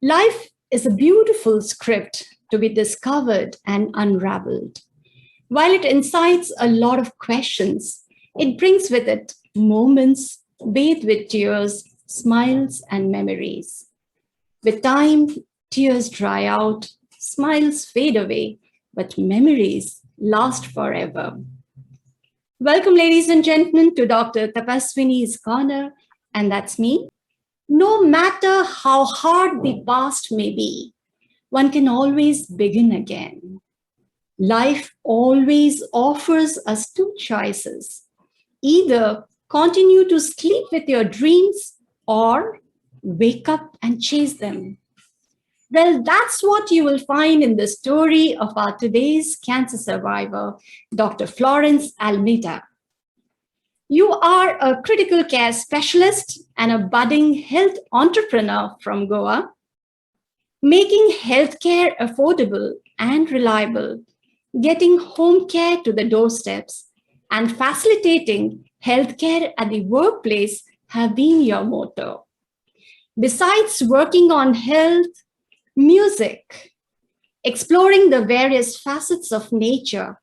Life is a beautiful script to be discovered and unraveled. While it incites a lot of questions, it brings with it moments bathed with tears, smiles, and memories. With time, tears dry out, smiles fade away, but memories last forever. Welcome, ladies and gentlemen, to Dr. Tapaswini's Corner, and that's me. No matter how hard the past may be, one can always begin again. Life always offers us two choices: either continue to sleep with your dreams or wake up and chase them. Well, that's what you will find in the story of our today's cancer survivor, Dr. Florence Almeida. You are a critical care specialist and a budding health entrepreneur from Goa, making healthcare affordable and reliable, getting home care to the doorsteps, and facilitating healthcare at the workplace have been your motto. Besides working on health, music, exploring the various facets of nature,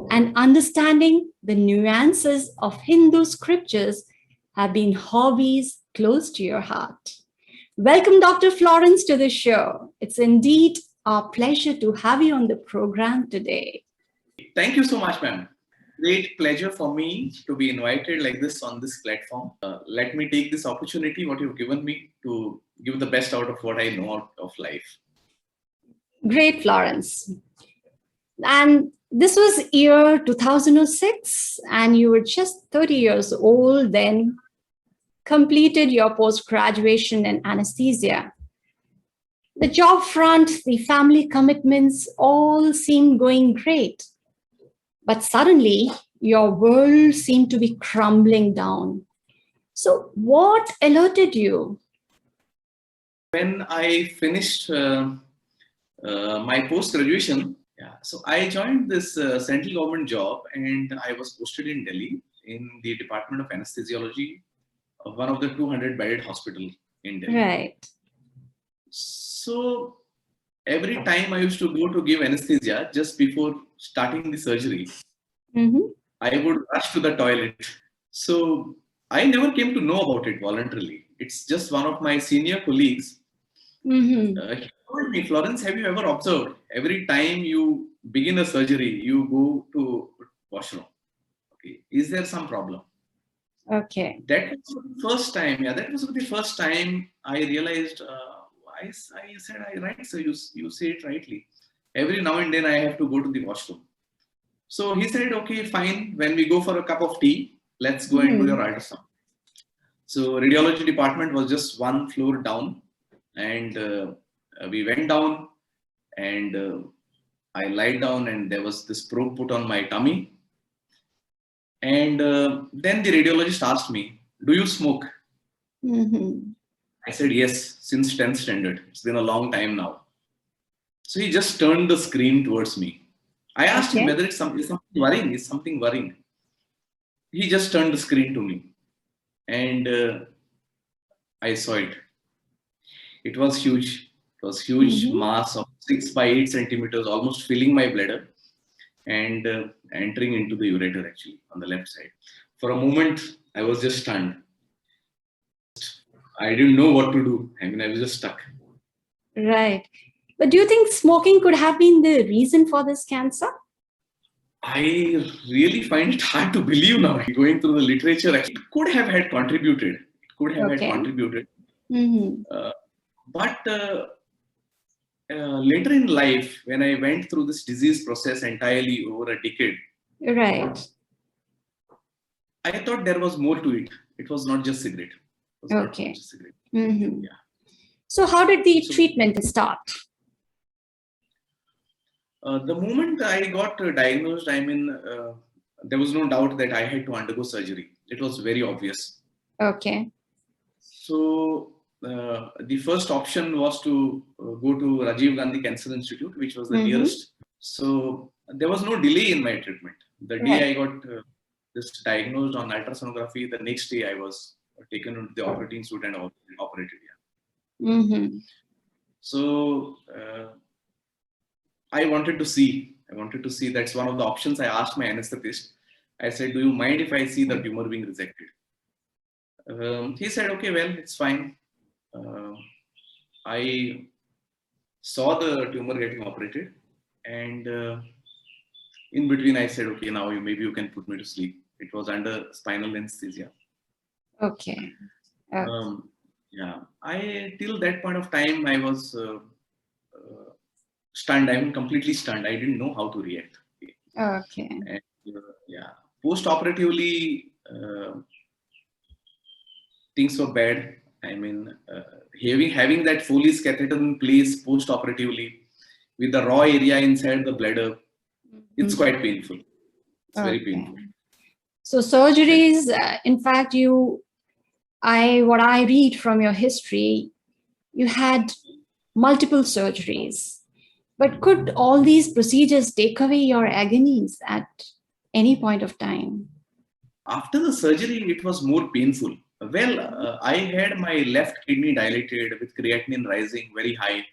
and understanding the nuances of Hindu scriptures have been hobbies close to your heart. Welcome, Dr. Florence, to the show. It's indeed our pleasure to have you on the program today. Thank you so much, ma'am. Great pleasure for me to be invited like this on this platform. Let me take this opportunity, what you've given me, to give the best out of what I know of life. Great, Florence. And this was year 2006, and you were just 30 years old then, completed your post-graduation in anesthesia. The job front, the family commitments all seemed going great. But suddenly, your world seemed to be crumbling down. So what alerted you? When I finished my post-graduation, so I joined this central government job, and I was posted in Delhi in the Department of Anesthesiology of one of the 200-bedded hospital in Delhi. Right. So every time I used to go to give anesthesia just before starting the surgery, I would rush to the toilet. So I never came to know about it voluntarily. It's just one of my senior colleagues. He told me, Florence, have you ever observed every time you begin a surgery, you go to washroom? Okay. Is there some problem? Okay. That was the first time. That was the first time I realized. I said, right, so you say it rightly. Every now and then I have to go to the washroom. So he said, okay, fine. When we go for a cup of tea, let's go and do your ultrasound. So radiology department was just one floor down, and we went down, and I lied down, and there was this probe put on my tummy. And then the radiologist asked me, do you smoke? I said, yes, since 10th standard. It's been a long time now. So he just turned the screen towards me. I asked him whether it's something worrying. Is something worrying? He just turned the screen to me, and I saw it. It was huge. It was huge mass of 6 by 8 centimeters, almost filling my bladder and entering into the ureter actually on the left side. For a moment, I was just stunned. I didn't know what to do. I mean, I was just stuck. Right. But do you think smoking could have been the reason for this cancer? I really find it hard to believe now. Going through the literature, it could have had contributed. It could have had contributed. But later in life, when I went through this disease process entirely over a decade, right, I thought there was more to it. It was not just cigarette. Okay. So how did the treatment start? The moment I got diagnosed, I mean, there was no doubt that I had to undergo surgery. It was very obvious. Okay. So the first option was to go to Rajiv Gandhi Cancer Institute, which was the nearest. So there was no delay in my treatment. The day I got just diagnosed on ultrasonography, the next day I was taken into the operating suite and operated. So I wanted to see. That's one of the options. I asked my anesthetist. I said, "Do you mind if I see the tumor being resected?" He said, "Okay, well, it's fine." Uh, I saw the tumor getting operated, and in between, I said, "Okay, now maybe you can put me to sleep." It was under spinal anesthesia. Okay. Um, yeah, I till that point of time I was stunned. I'm completely stunned. I didn't know how to react. Okay. And, yeah, post-operatively, things were bad. I mean, having that Foley's catheter in place post-operatively with the raw area inside the bladder, it's quite painful. It's very painful. So surgeries, in fact, what I read from your history, you had multiple surgeries. But could all these procedures take away your agonies at any point of time? After the surgery, it was more painful. Well, I had my left kidney dilated with creatinine rising very high.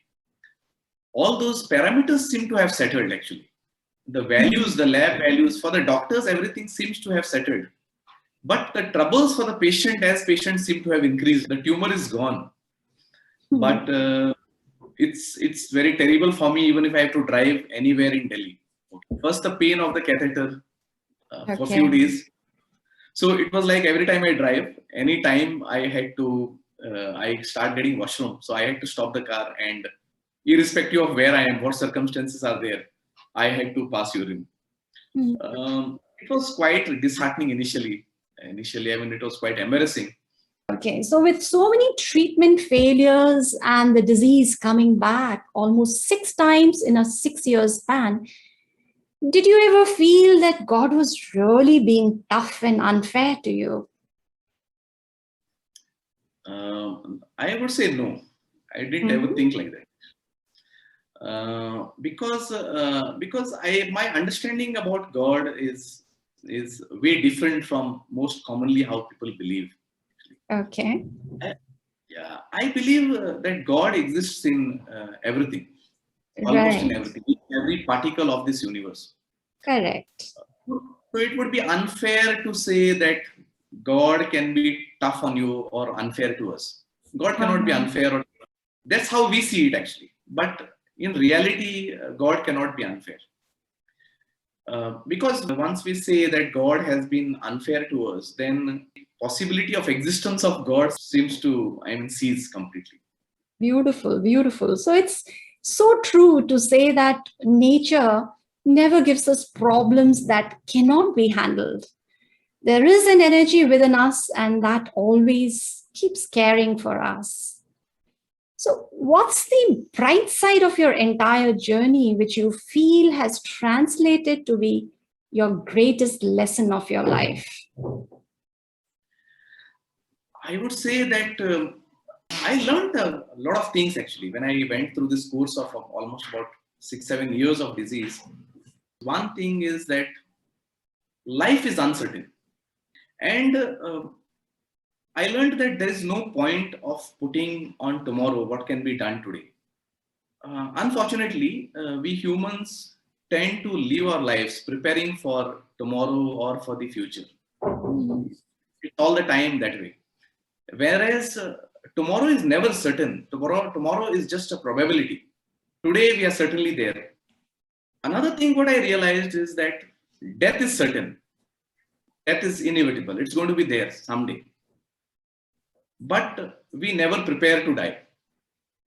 All those parameters seem to have settled actually. The values, the lab values for the doctors, everything seems to have settled. But the troubles for the patient as patients seem to have increased. The tumor is gone. But it's very terrible for me even if I have to drive anywhere in Delhi. First, the pain of the catheter for a few days. So it was like every time I drive, any time I had to, I start getting washroom. So I had to stop the car, and irrespective of where I am, what circumstances are there, I had to pass urine. It was quite disheartening initially. I mean, it was quite embarrassing. Okay, so with so many treatment failures and the disease coming back almost 6 times in a 6-year span, did you ever feel that God was really being tough and unfair to you? I would say no. I didn't ever think like that. Because my understanding about God is way different from most commonly how people believe. Okay. I believe that God exists in everything, almost in everything, every particle of this universe. Correct. So it would be unfair to say that God can be tough on you or unfair to us. God cannot be unfair. That's how we see it actually. But in reality, God cannot be unfair. Because once we say that God has been unfair to us, then possibility of existence of God seems to, cease completely. Beautiful, beautiful. So it's so true to say that nature never gives us problems that cannot be handled. There is an energy within us, and that always keeps caring for us. So, what's the bright side of your entire journey, which you feel has translated to be your greatest lesson of your life? I would say that I learned a lot of things actually when I went through this course of almost about 6-7 years of disease. One thing is that life is uncertain, and I learned that there is no point of putting on tomorrow what can be done today. Unfortunately, we humans tend to live our lives preparing for tomorrow or for the future. It's all the time that way. Whereas tomorrow is never certain. Tomorrow is just a probability. Today we are certainly there. Another thing what I realized is that death is certain. Death is inevitable. It's going to be there someday. But we never prepare to die.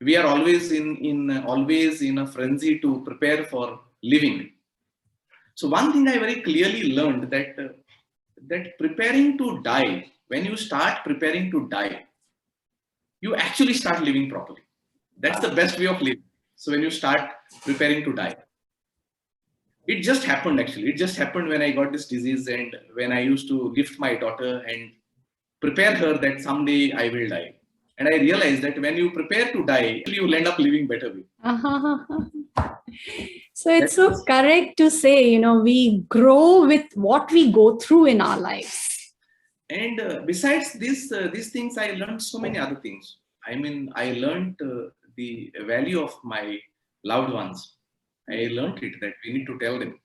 We are always in a frenzy to prepare for living. So one thing I very clearly learned that preparing to die, when you start preparing to die, you actually start living properly. That's the best way of living. So when you start preparing to die, it just happened actually. It just happened when I got this disease and when I used to gift my daughter and prepare her that someday I will die. And I realized that when you prepare to die, you will end up living better way. So it's so correct to say, we grow with what we go through in our lives. And besides these things, I learned so many other things. I mean, I learned the value of my loved ones. I learned it that we need to tell them.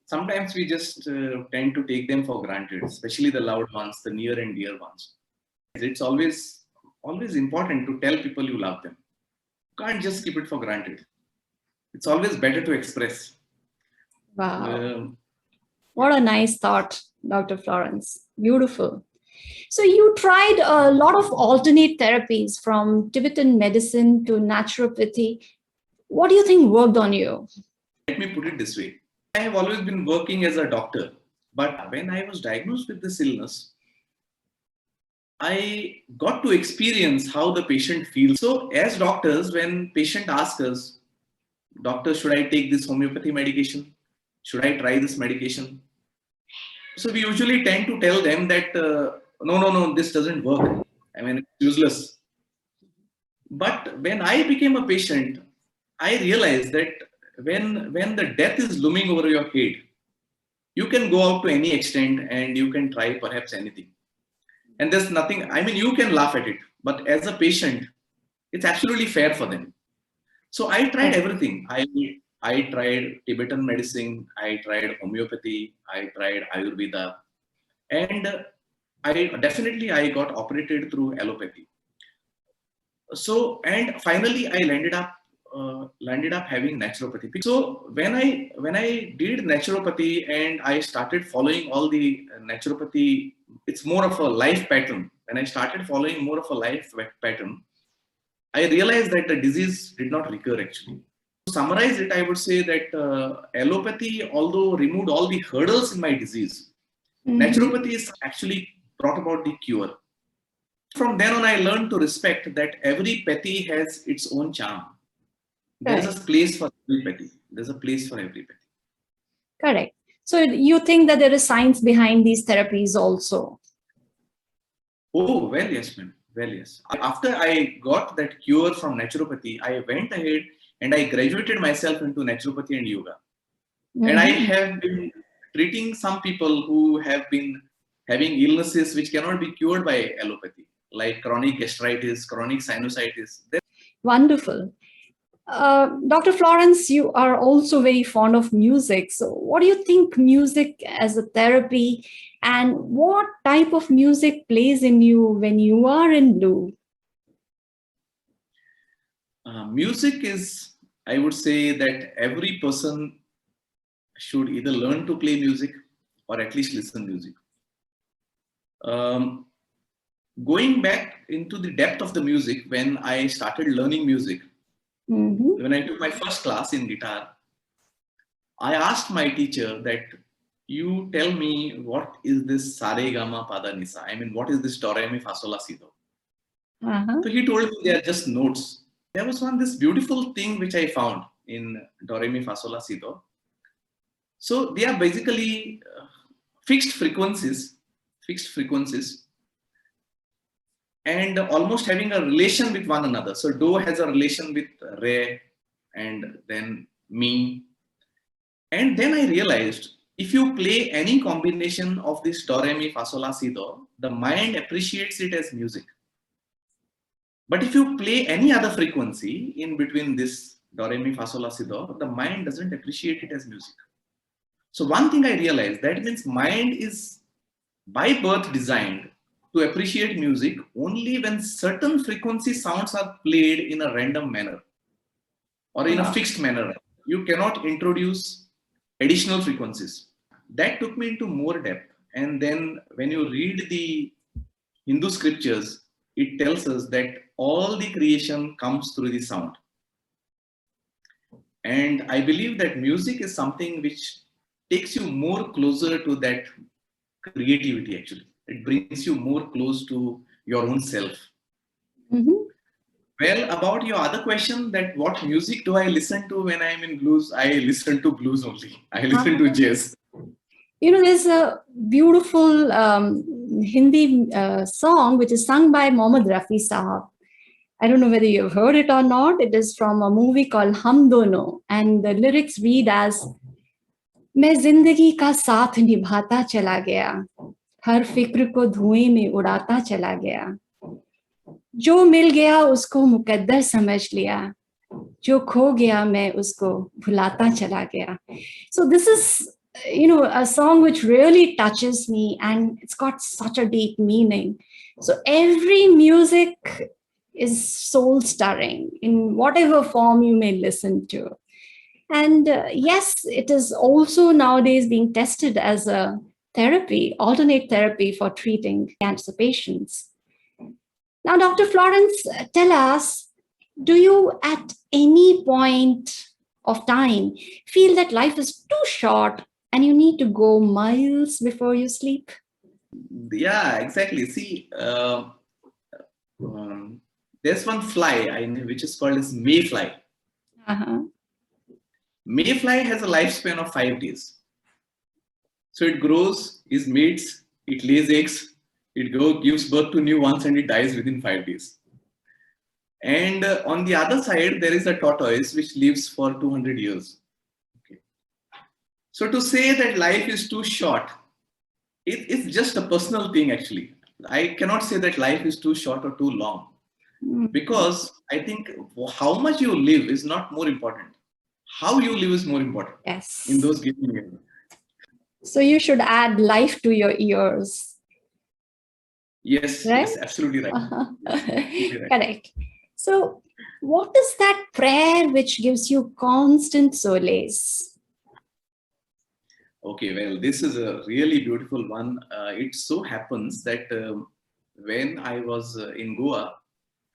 Sometimes we just tend to take them for granted, especially the loved ones, the near and dear ones. It's always important to tell people you love them. You can't just keep it for granted. It's always better to express. Wow. What a nice thought, Dr. Florence. Beautiful. So you tried a lot of alternate therapies from Tibetan medicine to naturopathy. What do you think worked on you? Let me put it this way. I have always been working as a doctor, but when I was diagnosed with this illness, I got to experience how the patient feels. So as doctors, when patient asks us, doctor, should I take this homeopathy medication? Should I try this medication? So we usually tend to tell them that, no, this doesn't work. I mean, it's useless. But when I became a patient, I realized that when the death is looming over your head, you can go out to any extent and you can try perhaps anything. And there's nothing, I mean, you can laugh at it, but as a patient, it's absolutely fair for them. So I tried everything. I tried Tibetan medicine, I tried homeopathy, I tried Ayurveda, and I got operated through allopathy. So, and finally I landed up having naturopathy. So when I did naturopathy and I started following all the naturopathy, it's more of a life pattern. When I started following more of a life pattern, I realized that the disease did not recur actually. To summarize it, I would say that allopathy, although removed all the hurdles in my disease, naturopathy is actually brought about the cure. From then on, I learned to respect that every pathy has its own charm. There's a place for every pathy. There's a place for every pathy. Correct. So you think that there is science behind these therapies also? Oh, well, yes, ma'am. Well, yes. After I got that cure from naturopathy, I went ahead and I graduated myself into naturopathy and yoga. And I have been treating some people who have been having illnesses which cannot be cured by allopathy, like chronic gastritis, chronic sinusitis. Wonderful. Dr. Florence, you are also very fond of music. So what do you think music as a therapy, and what type of music plays in you when you are in blue? Music is, I would say that every person should either learn to play music or at least listen music. Going back into the depth of the music, when I started learning music, when I took my first class in guitar, I asked my teacher that, you tell me what is this Sare Gama Pada Nisa? I mean, what is this Do Re Mi Fa Sol La Si Do? So he told me they are just notes. There was this beautiful thing which I found in Do Re Mi Fa Sol La Si Do. So they are basically fixed frequencies, and almost having a relation with one another. So Do has a relation with Re and then Mi. And then I realized if you play any combination of this Do, Re, Mi, Fa, Sol, La, Si, Do, the mind appreciates it as music. But if you play any other frequency in between this Do, Re, Mi, Fa, Sol, La, Si, Do, the mind doesn't appreciate it as music. So one thing I realized, that means mind is by birth designed to appreciate music only when certain frequency sounds are played in a random manner or in a fixed manner. You cannot introduce additional frequencies. That took me into more depth. And then when you read the Hindu scriptures, it tells us that all the creation comes through the sound. And I believe that music is something which takes you more closer to that creativity actually. It brings you more close to your own self. Well, about your other question, that what music do I listen to when I'm in blues? I listen to blues only. I listen to jazz. You know, there's a beautiful Hindi song which is sung by Mohammad Rafi Sahab. I don't know whether you've heard it or not. It is from a movie called Hum Dono, and the lyrics read as, मैं जिंदगी का साथ निभाता चला गया, हर फिक्र को धुएं में उड़ाता चला गया. जो मिल गया उसको मुकद्दर समझ लिया, जो खो गया मैं उसको भुलाता चला गया. So this is, a song which really touches me, and it's got such a deep meaning. So every music is soul stirring in whatever form you may listen to. And yes, it is also nowadays being tested as a therapy, alternate therapy for treating cancer patients. Now, Dr. Florence, tell us, do you at any point of time feel that life is too short and you need to go miles before you sleep? Yeah, exactly. See, there's one fly which is called as mayfly. Uh-huh. Mayfly has a lifespan of 5 days. So it grows, it mates, it lays eggs, gives birth to new ones, and it dies within 5 days. And on the other side, there is a tortoise which lives for 200 years. Okay. So to say that life is too short, it's just a personal thing actually. I cannot say that life is too short or too long, because I think how much you live is not more important. How you live is more important Yes. in those given years. So you should add life to your ears. Yes, Right? yes, absolutely right. Absolutely right. Correct. So, what is that prayer which gives you constant solace? Okay, well, this is a really beautiful one. It so happens that when I was in Goa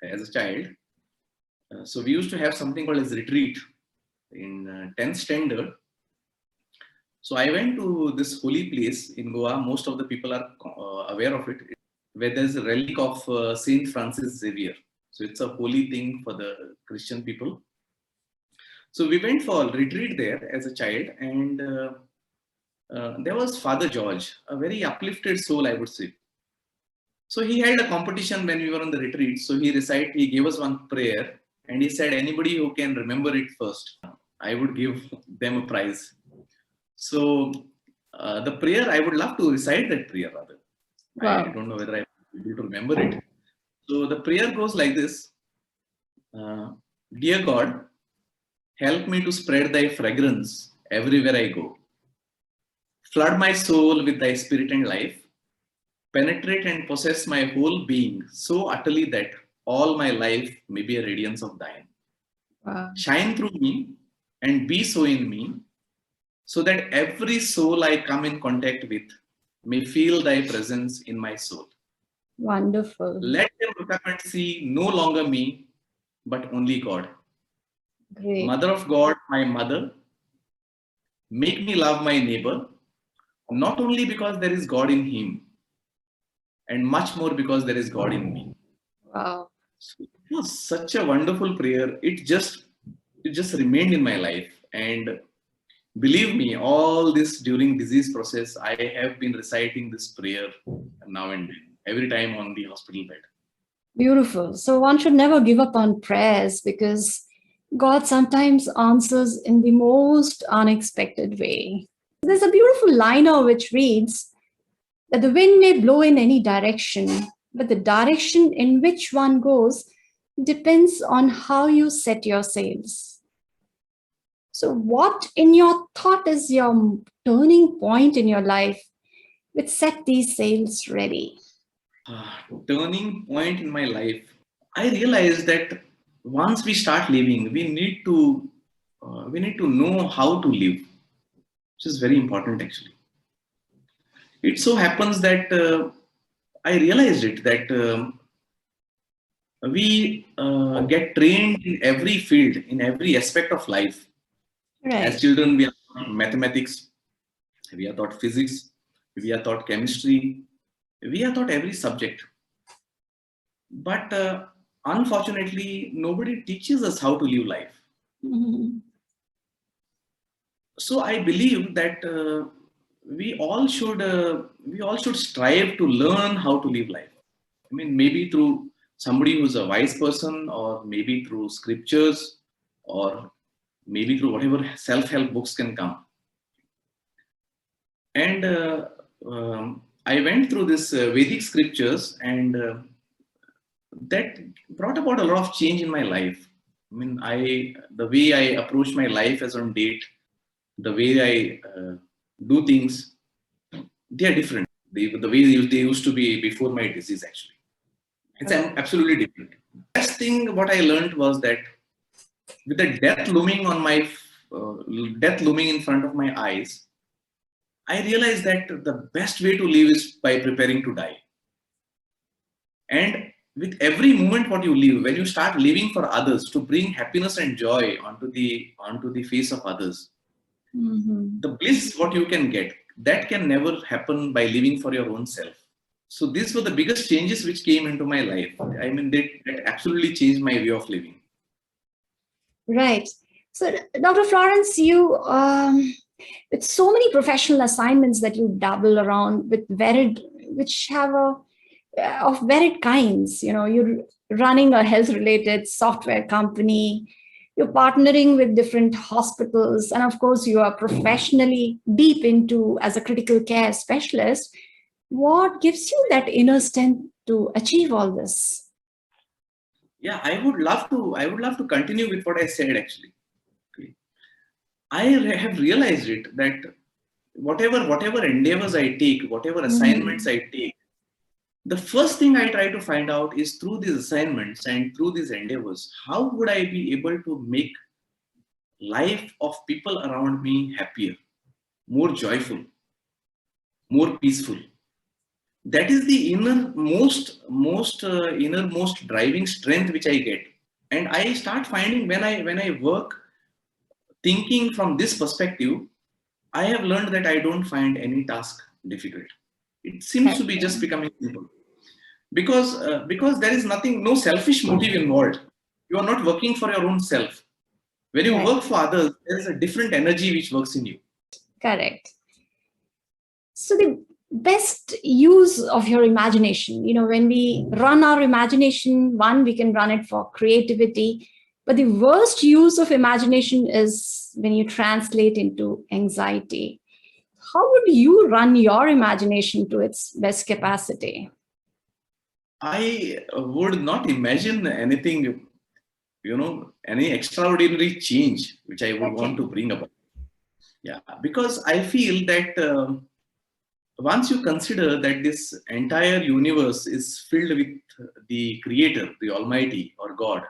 as a child, so we used to have something called as retreat in 10th standard. So I went to this holy place in Goa. Most of the people are aware of it, where there's a relic of Saint Francis Xavier. So it's a holy thing for the Christian people. So we went for a retreat there as a child, and there was Father George, a very uplifted soul, I would say. So he had a competition when we were on the retreat. So he gave us one prayer, and he said, anybody who can remember it first, I would give them a prize. So the prayer, I would love to recite that prayer rather. Wow. I don't know whether I'm able to remember it. So the prayer goes like this. Dear God, help me to spread thy fragrance everywhere I go. Flood my soul with thy spirit and life. Penetrate and possess my whole being so utterly that all my life may be a radiance of thine. Wow. Shine through me and be so in me, so that every soul I come in contact with may feel thy presence in my soul. Wonderful. Let them look up and see no longer me, but only God. Great. Mother of God, my mother, make me love my neighbor, not only because there is God in him, and much more because there is God in me. Wow. So it was such a wonderful prayer. It just remained in my life. And believe me, all this during disease process, I have been reciting this prayer now and then, every time on the hospital bed. Beautiful. So one should never give up on prayers, because God sometimes answers in the most unexpected way. There's a beautiful liner which reads that the wind may blow in any direction, but the direction in which one goes depends on how you set your sails. So, what in your thought is your turning point in your life which set these sails ready? Turning point in my life, I realized that once we start living, we need to know how to live, which is very important actually. It so happens that I realized it that we get trained in every field, in every aspect of life. Right. As children, we are taught mathematics, we are taught physics, we are taught chemistry, we are taught every subject. But unfortunately, nobody teaches us how to live life. Mhm. So I believe that we all should strive to learn how to live life. I mean, maybe through somebody who's a wise person, or maybe through scriptures, or maybe through whatever self-help books can come. And I went through this Vedic scriptures, and that brought about a lot of change in my life. I mean, the way I approach my life as on date, the way I do things, they are different. The way they used to be before my disease, actually. It's absolutely different. Best thing what I learned was that with the death looming in front of my eyes, I realized that the best way to live is by preparing to die. And with every moment what you live, when you start living for others to bring happiness and joy onto the face of others, the bliss what you can get, that can never happen by living for your own self. So these were the biggest changes which came into my life. I mean, that absolutely changed my way of living. Right. So, Dr. Florence, you, with so many professional assignments that you dabble around with varied, which have of varied kinds, you're running a health-related software company, you're partnering with different hospitals, and of course, you are professionally deep into as a critical care specialist. What gives you that inner strength to achieve all this? Yeah, I would love to continue with what I said, actually. Okay. I have realized it that whatever endeavors I take, whatever assignments I take, the first thing I try to find out is through these assignments and through these endeavors, how would I be able to make life of people around me happier, more joyful, more peaceful? That is the innermost driving strength which I get. And I start finding when I work thinking from this perspective, I have learned that I don't find any task difficult. It seems to be just becoming simple. Because there is no selfish motive involved. You are not working for your own self. When you work for others, there is a different energy which works in you. Correct. So the best use of your imagination, when we run our imagination, one, we can run it for creativity, but the worst use of imagination is when you translate into anxiety. How would you run your imagination to its best capacity? I would not imagine anything, any extraordinary change which I would want to bring about. Yeah, because I feel that once you consider that this entire universe is filled with the Creator, the Almighty, or God,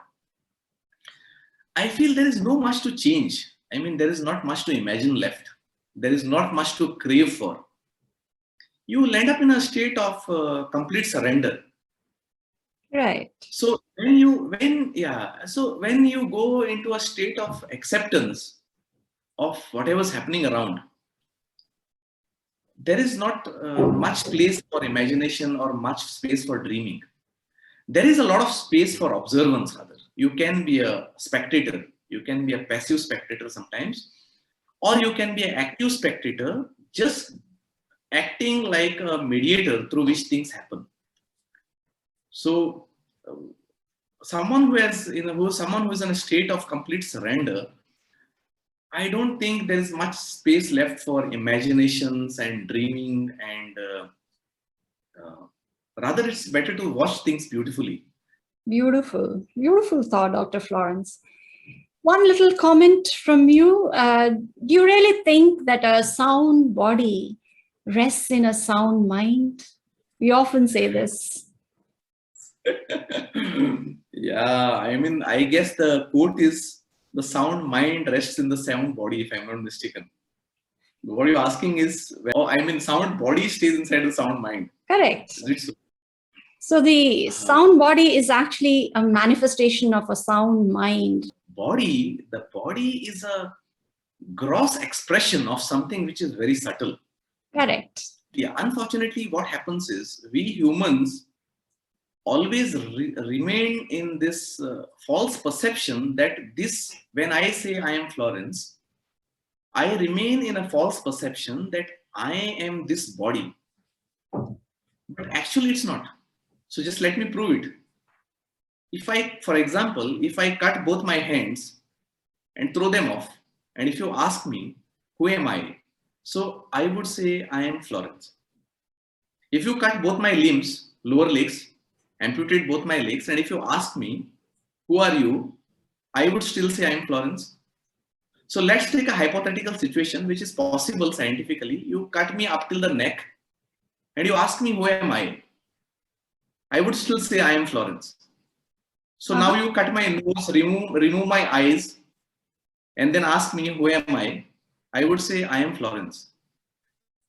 I feel there is no much to change. I mean, there is not much to imagine left. There is not much to crave for. You will end up in a state of complete surrender. Right. So when you go into a state of acceptance of whatever's happening around, there is not much place for imagination or much space for dreaming. There is a lot of space for observance, rather. You can be a spectator. You can be a passive spectator sometimes, or you can be an active spectator, just acting like a mediator through which things happen. So someone who is in a state of complete surrender, I don't think there is much space left for imaginations and dreaming, and rather it's better to watch things beautifully. Beautiful, beautiful thought, Dr. Florence. One little comment from you. Do you really think that a sound body rests in a sound mind? We often say this. Yeah, I mean, I guess the quote is, the sound mind rests in the sound body, if I'm not mistaken. What you're asking is, sound body stays inside the sound mind. Correct. Is it so? So the sound body is actually a manifestation of a sound mind. The body is a gross expression of something which is very subtle. Correct. Yeah, unfortunately, what happens is we humans always remain in this false perception that when I say I am Florence, I remain in a false perception that I am this body. But actually, it's not. So just let me prove it. For example, if I cut both my hands and throw them off, and if you ask me, who am I? So I would say I am Florence. If you cut both my limbs, lower legs, amputate both my legs, and if you ask me, who are you? I would still say I am Florence. So let's take a hypothetical situation which is possible scientifically. You cut me up till the neck and you ask me, who am I? I would still say I am Florence. So now you cut my nose, remove my eyes, and then ask me, who am I? I would say I am Florence.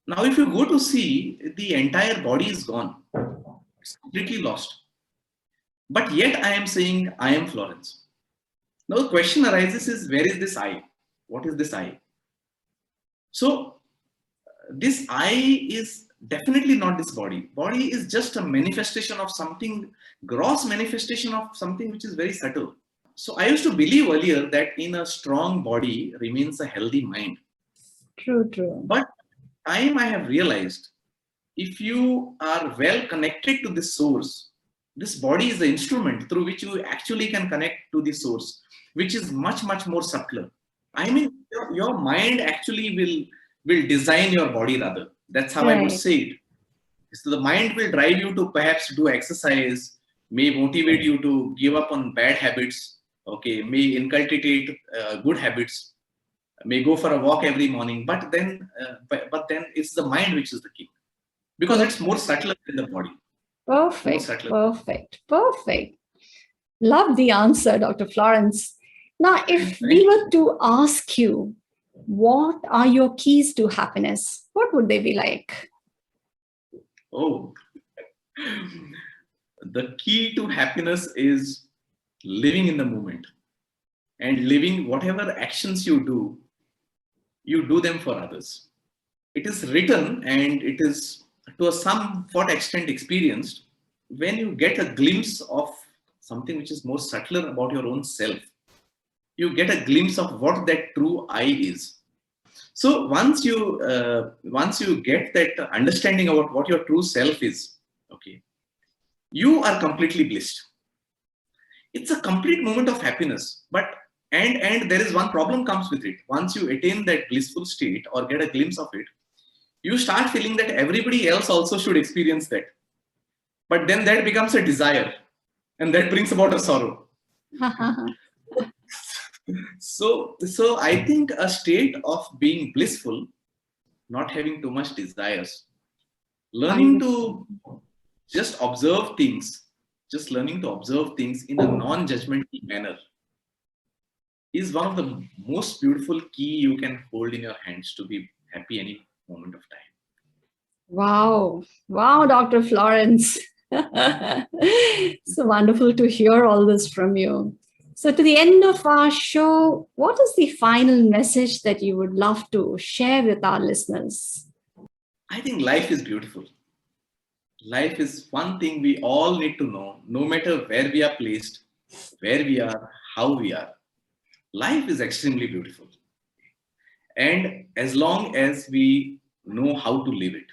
Now, if you go to see, the entire body is gone. It's completely lost. But yet I am saying I am Florence. Now the question arises is, where is this I? What is this I? So this I is definitely not this body. Body is just a manifestation of something, gross manifestation of something which is very subtle. So I used to believe earlier that in a strong body remains a healthy mind. True, true. But I have realized, if you are well connected to this source, this body is the instrument through which you actually can connect to the source, which is much, much more subtler. I mean, your mind actually will design your body rather. That's how I would say it. So the mind will drive you to perhaps do exercise, may motivate you to give up on bad habits, okay, may inculcate good habits, may go for a walk every morning, but then it's the mind which is the key, because it's more subtle than the body. Perfect. Love the answer, Dr. Florence. Now, if we were to ask you, what are your keys to happiness? What would they be like? Oh, the key to happiness is living in the moment and living whatever actions you do them for others. It is written, and it is to a somewhat extent experienced, when you get a glimpse of something which is more subtler about your own self. You get a glimpse of what that true I is. So once you get that understanding about what your true self is, okay, you are completely blissed. It's a complete moment of happiness, but and there is one problem comes with it. Once you attain that blissful state or get a glimpse of it, you start feeling that everybody else also should experience that. But then that becomes a desire, and that brings about a sorrow. So I think a state of being blissful, not having too much desires, learning to just observe things, in a non-judgmental manner, is one of the most beautiful key you can hold in your hands to be happy any moment of time. Wow, Dr. Florence. So wonderful to hear all this from you. So to the end of our show, what is the final message that you would love to share with our listeners? I think life is beautiful. Life is one thing we all need to know, no matter where we are placed, where we are, how we are. Life is extremely beautiful. And as long as we know how to live it.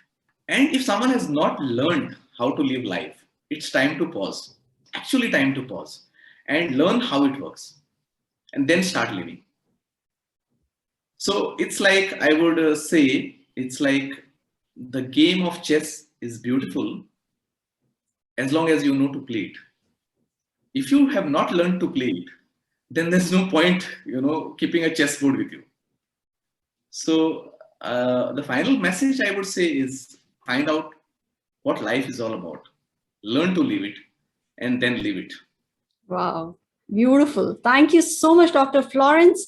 And if someone has not learned how to live life, it's time to pause. Actually time to pause and learn how it works, and then start living. So it's like, I would say, it's like the game of chess is beautiful as long as you know to play it. If you have not learned to play it, then there's no point, keeping a chessboard with you. So the final message I would say is, find out what life is all about, learn to live it, and then live it. Wow, beautiful. Thank you so much, Dr. Florence.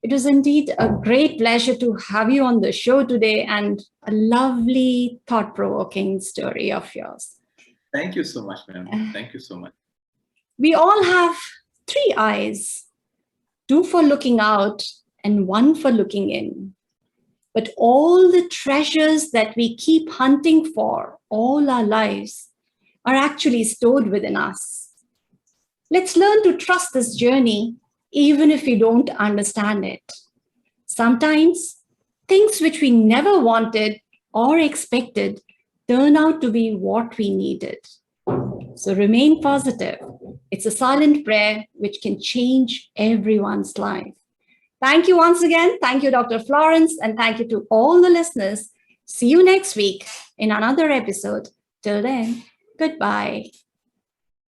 It was indeed a great pleasure to have you on the show today, and a lovely, thought-provoking story of yours. Thank you so much, ma'am. Thank you so much. We all have 3 eyes, 2 for looking out and 1 for looking in. But all the treasures that we keep hunting for all our lives are actually stored within us. Let's learn to trust this journey, even if we don't understand it. Sometimes things which we never wanted or expected turn out to be what we needed. So remain positive. It's a silent prayer which can change everyone's life. Thank you once again. Thank you, Dr. Florence, and thank you to all the listeners. See you next week in another episode. Till then, goodbye.